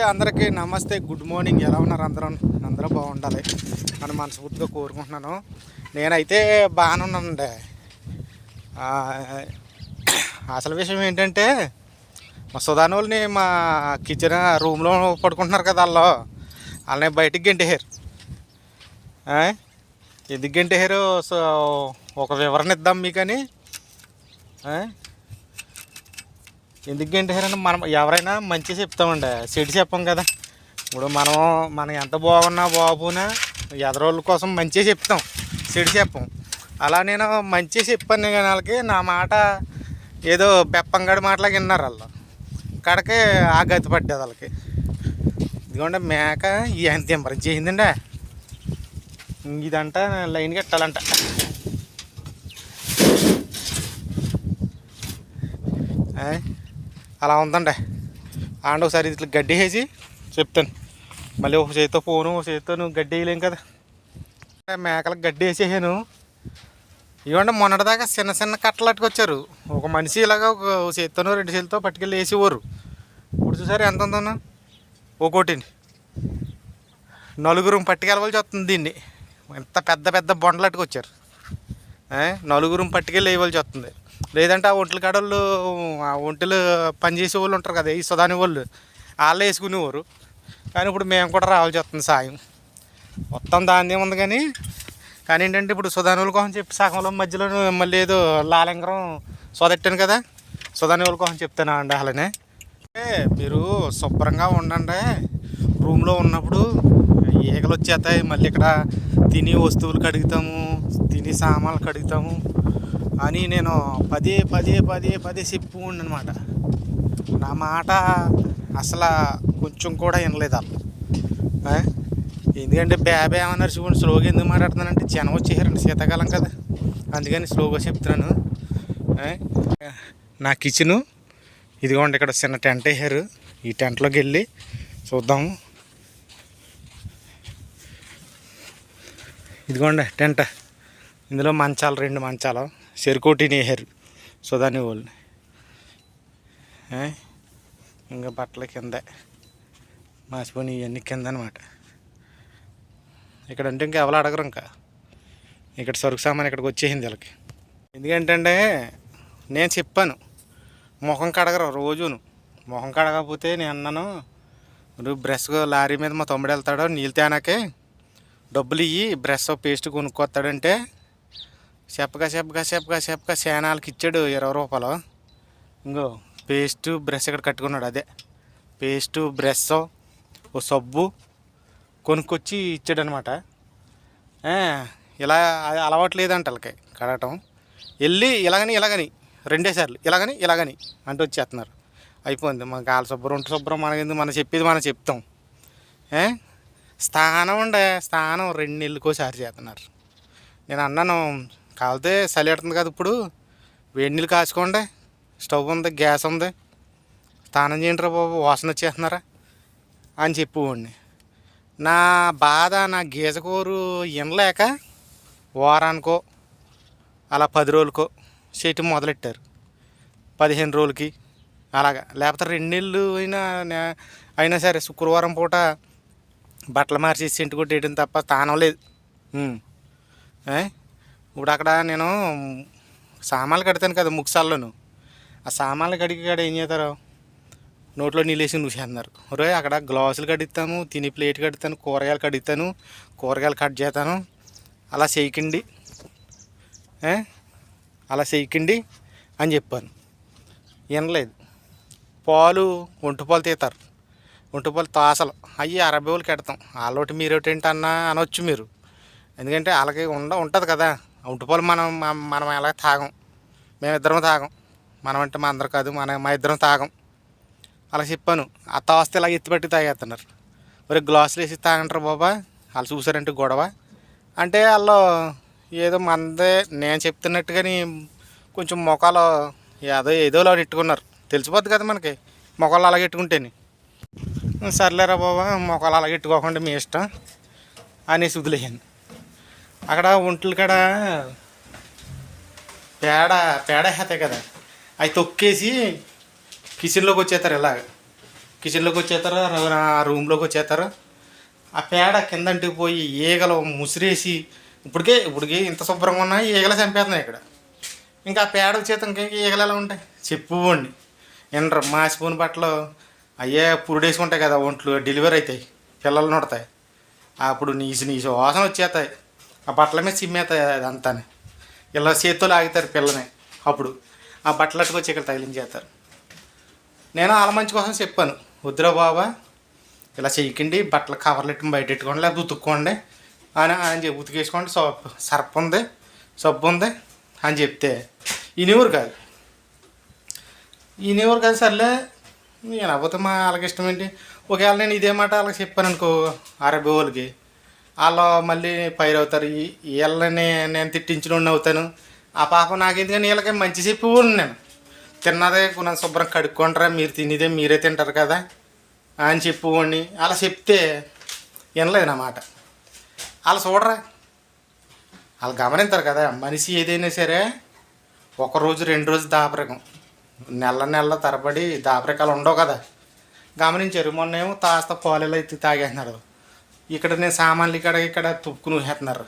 అందరికీ నమస్తే, good morning. ఎలా ఉన్నారు అందరూ బాగుండాలి అని మనస్ఫూర్తిగా కోరుకుంటున్నాను. నేనైతే బాగానే ఉన్నానండి. అసలు విషయం ఏంటంటే, మా సుధాన్ వాళ్ళని మా కిచెన్ రూమ్లో పడుకుంటున్నారు కదా, వాళ్ళని బయటికి గెంటేశారు. ఎందుకు గెంటేశారు సో ఒక వివరణ ఇద్దాం మీకని. ఎందుకు గెంటేశారని మనం ఎవరైనా మంచి చెప్తామండి, చెడు చెప్పం కదా. ఇప్పుడు మనం ఎంత బాగున్నా బాగున్నా ఎదరోళ్ళ కోసం మంచిగా చెప్తాం, చెడు చెప్పం. అలా నేను మంచిగా చెప్పాను కానీ వాళ్ళకి నా మాట ఏదో పెప్పంగడి మాటలాగా విన్నారు. వాళ్ళు కడకే ఆ గతి పడ్డేది వాళ్ళకి. ఇదిగోండి మేక ఎంత దింపరం చేసిందండి. ఇదంట లైన్ కట్టాలంట. అలా ఉందండి. అండ్ ఒకసారి ఇట్లా గడ్డి వేసి చెప్తాను. మళ్ళీ ఒక చేతితో ఫోను, ఒక చేతితో నువ్వు గడ్డి వేయలేం కదా. మేకలకు గడ్డి వేసేసాను. ఇవ్వండి మొన్నటిదాకా చిన్న చిన్న కట్టలు అట్టుకొచ్చారు. ఒక మనిషి ఇలాగా ఒక చేతితోనో రెండు చేతితో పట్టుకెళ్ళి వేసేవారు. ఇప్పుడు చూసారు ఎంత ఉందన్నా ఒక్కోటిని. నలుగురు పట్టుకెళ్ళవలసి వస్తుంది దీన్ని. ఎంత పెద్ద పెద్ద బొండలు అట్టుకొచ్చారు. నలుగురు పట్టుకెళ్ళి వేయవలసి వస్తుంది. లేదంటే ఆ ఒంట్ల కాడోళ్ళు, ఆ ఒంటెలు పనిచేసే వాళ్ళు ఉంటారు కదా, ఈ సుధాని వాళ్ళు, వాళ్ళే వేసుకునేవారు. కానీ ఇప్పుడు మేము కూడా రావాల్సి వస్తుంది సాయం. మొత్తం దాని ఏముంది కానీ ఏంటంటే ఇప్పుడు సుధాని వాళ్ళ కోసం చెప్పి సగంలో మధ్యలో మళ్ళీ ఏదో లాలింగరం సోదెట్టాను కదా, సుధాని వాళ్ళ కోసం చెప్తాను అండి. అలానే మీరు శుభ్రంగా ఉండండి. రూమ్లో ఉన్నప్పుడు ఈగలు వచ్చేస్తాయి. మళ్ళీ ఇక్కడ తిని వస్తువులు కడుగుతాము, తిని సామాన్లు కడుగుతాము అని నేను పదే పదే పదే పదే చెప్పు అనమాట. నా మాట అసలు కొంచెం కూడా వినలేదు వాళ్ళు. ఎందుకంటే బ్యాబే ఏమన్నారు చూడండి, స్లోగా ఎందుకు మాట్లాడుతున్నానంటే జనం వచ్చేసారండి, శీతాకాలం కదా, అందుకని స్లోగా చెప్తున్నాను. నా కిచెను ఇదిగోండి, ఇక్కడ చిన్న టెంట్ వేసారు. ఈ టెంట్లోకి వెళ్ళి చూద్దాము. ఇదిగోండి టెంట్. ఇందులో మంచాలు, 2 మంచాలు చెరుకోటిని వేసారు సుధాని వాళ్ళు. ఇంకా బట్టల కింద మాసిపోయి ఇవన్నీ కింద అనమాట. ఇక్కడ అంటే ఇంకా ఎవరు అడగరు. ఇంకా ఇక్కడ సరుకు సామాన్ ఇక్కడికి వచ్చేసింది వీళ్ళకి. ఎందుకంటే నేను చెప్పాను ముఖం కడగరు రోజును. ముఖం కడగకపోతే నేను అన్నాను, నువ్వు బ్రష్ లారీ మీద మా తమ్ముడు వెళ్తాడో నీళ్ళు తేనాకే డబ్బులు ఇయ్యి బ్రష్ పేస్ట్ కొనుక్కొస్తాడంటే చెప్పగా సేనాలకి ఇచ్చాడు 20 రూపాయలు. ఇంకో పేస్టు బ్రష్ ఇక్కడ కట్టుకున్నాడు. అదే పేస్టు బ్రష్ ఓ సబ్బు కొనుక్కొచ్చి ఇచ్చాడు అనమాట. ఇలా అలవాటు లేదంట వాళ్ళకి కడగటం. వెళ్ళి ఇలాగని 2 సార్లు ఇలాగని అంటూ వచ్చేస్తున్నారు. అయిపోయింది మా కాళ్ళ శుభ్రం, ఒంటి శుభ్రం మనకెందుకు, మనం చెప్పేది మనం చెప్తాం. స్నానం 2 నెలలకోసారి చేస్తున్నారు. నేను అన్నాను, కాలితే చలి పెడుతుంది కదా, ఇప్పుడు వేడి నీళ్ళు కాచుకోండి, స్టవ్ ఉంది, గ్యాస్ ఉంది, స్నానం చేయండి రా బాబు, వాసన వచ్చేస్తున్నారా అని చెప్పేవాడిని. నా బాధ, నా గీజకూరు వినలేక వారానికో అలా 10 రోజులకో చేయటం మొదలెట్టారు. 15 రోజులకి అలాగా. లేకపోతే 2 నెలలు అయినా సరే శుక్రవారం పూట బట్టలు మార్చేసి ఇంటికి కొట్టేయడం తప్ప స్థానం లేదు. ఇప్పుడు అక్కడ నేను సామాన్లు కడతాను కదా ముక్సాల్లోను, ఆ సామాన్లు కడిగి ఏం చేస్తారు, నోట్లో నీళ్ళు వేసి చూసేస్తున్నారు. ఒరే అక్కడ గ్లాసులు కడుగుతాను, తిని ప్లేట్ కడుగుతాను, కూరగాయలు కడుగుతాను, కూరగాయలు కట్ చేస్తాను, అలా చేయకండి అని చెప్పాను. వినలేదు. ఒంటి పాలు తీస్తారు, ఒంటి పాలు తాసలు అవి 60 రోజులు కడతాం. వాళ్ళోటి మీరేటేంటి అన్నా అనొచ్చు మీరు. ఎందుకంటే వాళ్ళకి ఉంటుంది కదా ఒంటి పాలు. మనం ఎలా తాగం, మేమిద్దరం తాగం. మనం అంటే మా అందరు కాదు, మా ఇద్దరం తాగం. అలా చెప్పాను. ఆ తాస్తే ఇలా ఎత్తిపట్టి తాగేస్తున్నారు. మరి గ్లాసులు వేసి తాగంటారు బాబా, వాళ్ళు చూసారంటే గొడవ అంటే. వాళ్ళు ఏదో మందే నేను చెప్తున్నట్టుగాని కొంచెం మొఖాలు ఏదోలా పెట్టుకున్నారు. తెలిసిపోద్ది కదా మనకి మొఖాలు అలాగ పెట్టుకుంటేనే. సర్లేరా బాబా, మొఖాలు అలాగ పెట్టుకోకుండా మీ ఇష్టం అనేసి వదిలేసాను. అక్కడ ఒంట్లు కాడ పేడ వేస్తాయి కదా, అవి తొక్కేసి కిచెన్లోకి వచ్చేస్తారు. ఇలాగ కిచెన్లోకి వచ్చేస్తారు, ఆ రూమ్లోకి వచ్చేస్తారు. ఆ పేడ కిందంటికి పోయి ఈగలు ముసిరేసి ఇప్పటికే ఇంత శుభ్రంగా ఉన్నాయి, ఈగలు చంపేస్తున్నాయి ఇక్కడ. ఇంకా ఆ పేడ చేత ఇంకా ఈగలు ఎలా ఉంటాయి చెప్పుకోండి. ఎండ్ర మాసిపోని బట్టలు అయ్యే పురుడేసుకుంటాయి కదా, ఒంట్లు డెలివరీ అవుతాయి, పిల్లలు నడతాయి. అప్పుడు నీసు వాసన వచ్చేస్తాయి. ఆ బట్టల మీద చిమ్మేస్తాయి అదంతా. ఇలా చేత్తో లాగుతారు పిల్లని. అప్పుడు ఆ బట్టలు అట్టుకొచ్చి ఇక్కడ తగిలించేస్తారు. నేను వాళ్ళ మంచి కోసం చెప్పాను, వద్దురా బాబా ఇలా చేయకండి, బట్టలు కవర్లు ఎట్టుకుని బయట పెట్టుకోండి, లేకపోతే ఉతుక్కోండి అని చెప్పి ఉతికేసుకోండి, సర్ఫ్ ఉంది, సబ్బు ఉంది అని చెప్తే ఈయనెవరు కాదు సర్లే. నేను అవ్వతే వాళ్ళకి ఇష్టం ఏంటి. ఒకవేళ నేను ఇదే మాట వాళ్ళకి చెప్పాను అనుకో, అరబై వాళ్ళకి, వాళ్ళు మళ్ళీ ఫైర్ అవుతారు. వీళ్ళని నేను తిట్టించిన అవుతాను. ఆ పాపం నాకెందుకని వీళ్ళకి మంచి చెప్పేవాడిని. నేను తిన్నదే కొంచెం శుభ్రం కడుక్కుంటారా, మీరు తినేదే మీరే తింటారు కదా అని చెప్పేవాడిని. అలా చెప్తే వినలేదు నా మాట. వాళ్ళు చూడరా, వాళ్ళు గమనించారు కదా. మనిషి ఏదైనా సరే ఒకరోజు 2 రోజులు దాపరికం, నెల తరబడి దాపరికాలు ఉండవు కదా. గమనించారు. మొన్నేమో తాస్త పాలలో ఎత్తి తాగేస్తున్నారు. ఇక్కడ నేను సామాన్లు ఇక్కడ తుప్పుకుని ఊహేస్తున్నారు.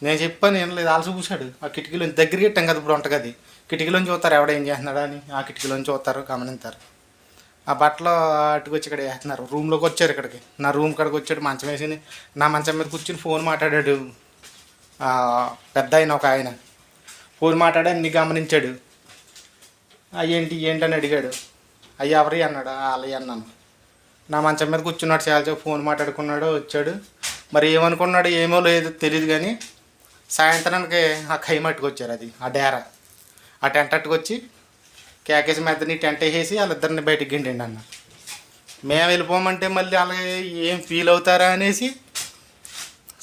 నేను చెప్పాను ఏం లేదు. వాళ్ళు చూశాడు. ఆ కిటికీలోంచి దగ్గరికి ఇట్టాం కదా ఇప్పుడు ఉంటుంది, కిటికీలోంచి చూస్తారు ఎవడ ఏం చేస్తున్నాడా అని. ఆ కిటికీలోంచి చూస్తారు, గమనించారు. ఆ బట్టలు అటుకొచ్చి ఇక్కడ వేస్తున్నారు. రూమ్లోకి వచ్చారు, ఇక్కడికి నా రూమ్ కాడికి వచ్చాడు. మంచం వేసి నా మంచం మీద కూర్చుని ఫోన్ మాట్లాడాడు. పెద్ద ఒక ఆయన ఫోన్ మాట్లాడి అన్ని గమనించాడు. ఏంటి అని అడిగాడు. అయ్యి ఎవరి అన్నాడు. వాళ్ళవి అన్నాను. నా మంచం మీద కూర్చున్నాడు, చాలా ఫోన్ మాట్లాడుకున్నాడు, వచ్చాడు. మరి ఏమనుకున్నాడు ఏమో లేదు తెలియదు, కానీ సాయంత్రానికి ఆ కైమట్టుకు వచ్చారు. అది ఆ డేరా, ఆ టెంట్ అట్టుకొచ్చి కేకేసి మెద్దని టెంట్ వేసేసి వాళ్ళిద్దరిని బయటికి గిండండి అన్న. మేము వెళ్ళిపోమంటే మళ్ళీ అలాగే ఏం ఫీల్ అవుతారా అనేసి,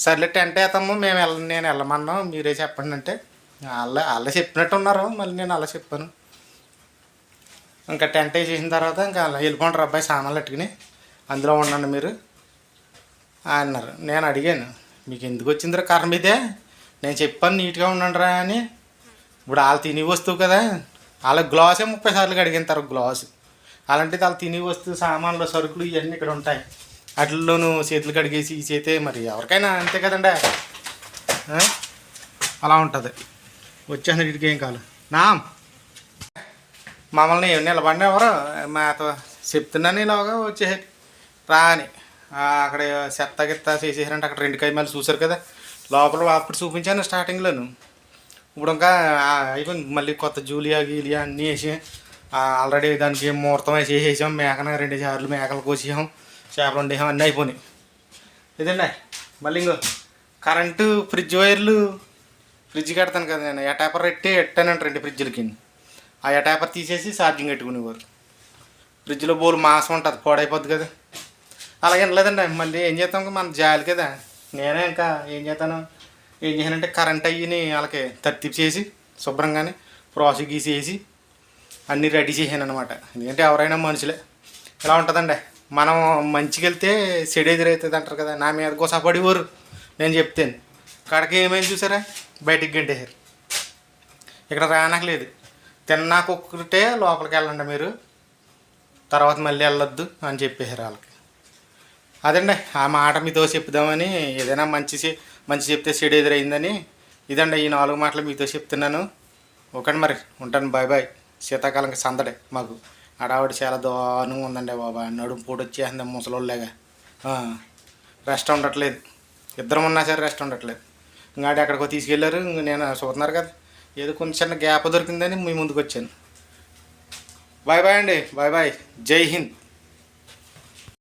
సర్లే టెంట్ వేస్తాము నేను వెళ్ళమన్నాం, మీరే చెప్పండి అంటే వాళ్ళే చెప్పినట్టు ఉన్నారు. మళ్ళీ నేను అలా చెప్పాను. ఇంకా టెంట్ వేసేసిన తర్వాత ఇంకా అలా వెళ్ళిపోంటారు అబ్బాయి, సామాన్లు పెట్టుకుని అందులో ఉండండి మీరు అన్నారు. నేను అడిగాను, మీకు ఎందుకు వచ్చిందిరా కర్మ ఇదే, నేను చెప్పాను నీట్గా ఉండండిరా అని. ఇప్పుడు వాళ్ళు తిని వస్తువు కదా, వాళ్ళ గ్లాసే 30 సార్లు కడిగింటారు గ్లాసు. అలాంటిది వాళ్ళు తిని వస్తువు సామాన్లు సరుకులు ఇవన్నీ ఇక్కడ ఉంటాయి, వాటిల్లోనూ చేతులు కడిగేసి ఈ చేతే మరి ఎవరికైనా అంతే కదండి. అలా ఉంటుంది. వచ్చేసిన వీటికి ఏం కాదు. మమ్మల్ని నిలబడిన ఎవరు మాతో చెప్తున్నాను ఇలాగా వచ్చేసి రాని అక్కడ చెత్త గిత్త చేసేసారంటే అక్కడ 2 కైమాలు చూసారు కదా లోపల. అప్పుడు చూపించాను స్టార్టింగ్లోను. ఇప్పుడు ఇంకా అయిపోయింది. మళ్ళీ కొత్త జూలియా గీలియా అన్నీ వేసి ఆల్రెడీ దానికి ముహూర్తం వేసి వేసేసాం. మేకన 2 సార్లు మేకలు కోసేసాం, చేపలు వండేసాం, అన్నీ అయిపోయినాయి. ఇదండి మళ్ళీ ఇంకో కరెంటు ఫ్రిడ్జ్ వైర్లు, ఫ్రిడ్జ్ కడతాను కదా నేను, ఎటాపర్ ఎట్టానంట 2 ఫ్రిడ్జ్లకి. ఆ ఎటాపర్ తీసేసి ఛార్జింగ్ పెట్టుకునేవారు. ఫ్రిడ్జ్లో బోల్ మాసం ఉంటుంది, పాడైపోద్ది కదా. అలాగే లేదండి. మళ్ళీ ఏం చేస్తాం, మన జాలి కదా. నేనే ఇంకా ఏం చేశానంటే కరెంట్ అయ్యిని వాళ్ళకి తర్తిప్ చేసి శుభ్రంగానే ప్రాసెస్ గీసేసి అన్నీ రెడీ చేశాను అనమాట. ఎందుకంటే ఎవరైనా మనుషులే, ఇలా ఉంటుందండి. మనం మంచిగా వెళ్తే చెడు ఎదురవుతుంది అంటారు కదా. నా మీద కోసపడేవారు నేను చెప్తాను. కాడికి ఏమైంది చూసారా, బయటికి గంటేశారు. ఇక్కడ రానక్కలేదు, తిన్నాకొక్కటే లోపలికి వెళ్ళండి మీరు, తర్వాత మళ్ళీ వెళ్ళొద్దు అని చెప్పేశారు వాళ్ళకి. అదండి ఆ మాట మీతో చెప్దామని. ఏదైనా మంచి చెప్తే చెడు ఎదురైందని. ఇదండి ఈ 4 మాటలు మీతో చెప్తున్నాను. ఓకే మరి ఉంటాను, బాయ్ బాయ్. శీతాకాలంకి సందడే మాకు. ఆడావిడ చాలా దారుణంగా ఉందండి బాబా, నడుము పూట వచ్చేసింది ముసలోళ్ళగా. రెస్ట్ ఉండట్లేదు, ఇద్దరం ఉన్నా సరే రెస్ట్ ఉండట్లేదు. ఇంకా ఎక్కడికో తీసుకెళ్ళారు. నేను చూస్తున్నారు కదా, ఏదో కొంచెం చిన్న గ్యాప్ దొరికిందని మీ ముందుకు వచ్చాను. బాయ్ బాయ్ అండి, బాయ్ బాయ్, జై హింద్.